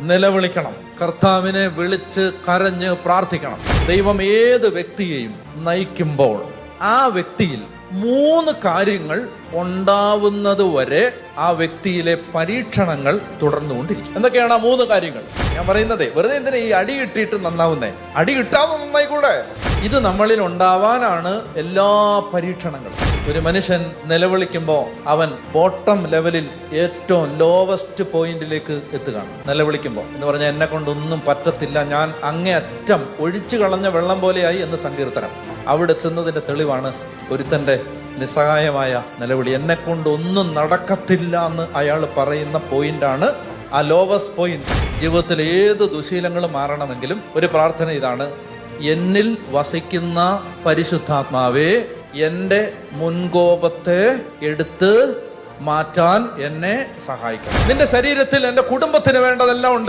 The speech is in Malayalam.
നിലവിളിക്കണം. കർത്താവിനെ വിളിച്ച് കരഞ്ഞ് പ്രാർത്ഥിക്കണം. ദൈവം ഏത് വ്യക്തിയെയും നയിക്കുമ്പോൾ ആ വ്യക്തിയിൽ 3 കാര്യങ്ങൾ ഉണ്ടാവുന്നത് വരെ ആ വ്യക്തിയിലെ പരീക്ഷണങ്ങൾ തുടർന്നുകൊണ്ടിരിക്കും. എന്തൊക്കെയാണ് ആ 3 കാര്യങ്ങൾ? ഞാൻ പറയുന്നത് വെറുതെ എന്തിനാ ഈ അടി കിട്ടിയിട്ട് നന്നാവുന്നേ? അടി കിട്ടാതെ നന്നായിക്കൂടെ? ഇത് നമ്മളിൽ ഉണ്ടാവാനാണ് എല്ലാ പരീക്ഷണങ്ങളും. ഒരു മനുഷ്യൻ നിലവിളിക്കുമ്പോൾ അവൻ ബോട്ടം ലെവലിൽ ഏറ്റവും ലോവസ്റ്റ് പോയിന്റിലേക്ക് എത്തുകയാണ്. നിലവിളിക്കുമ്പോൾ എന്ന് പറഞ്ഞാൽ എന്നെ കൊണ്ടൊന്നും പറ്റത്തില്ല, ഞാൻ അങ്ങേയറ്റം ഒഴിച്ചു കളഞ്ഞ വെള്ളം പോലെയായി എന്ന് സങ്കീർത്തനം. അവിടെ എത്തുന്നതിന്റെ തെളിവാണ് ഒരുത്തന്റെ നിസ്സഹായമായ നിലവിളി. എന്നെ കൊണ്ടൊന്നും നടക്കത്തില്ല എന്ന് അയാൾ പറയുന്ന പോയിന്റാണ് ആ ലോവസ്റ്റ് പോയിന്റ്. ജീവിതത്തിൽ ഏത് ദുശീലങ്ങളും മാറണമെങ്കിലും ഒരു പ്രാർത്ഥന ഇതാണ്: എന്നിൽ വസിക്കുന്ന പരിശുദ്ധാത്മാവേ, എൻ്റെ മുൻകോപത്തെ എടുത്ത് മാറ്റാൻ എന്നെ സഹായിക്കണം. നിന്റെ ശരീരത്തിൽ എൻ്റെ കുടുംബത്തിന് വേണ്ടതെല്ലാം ഉണ്ട്.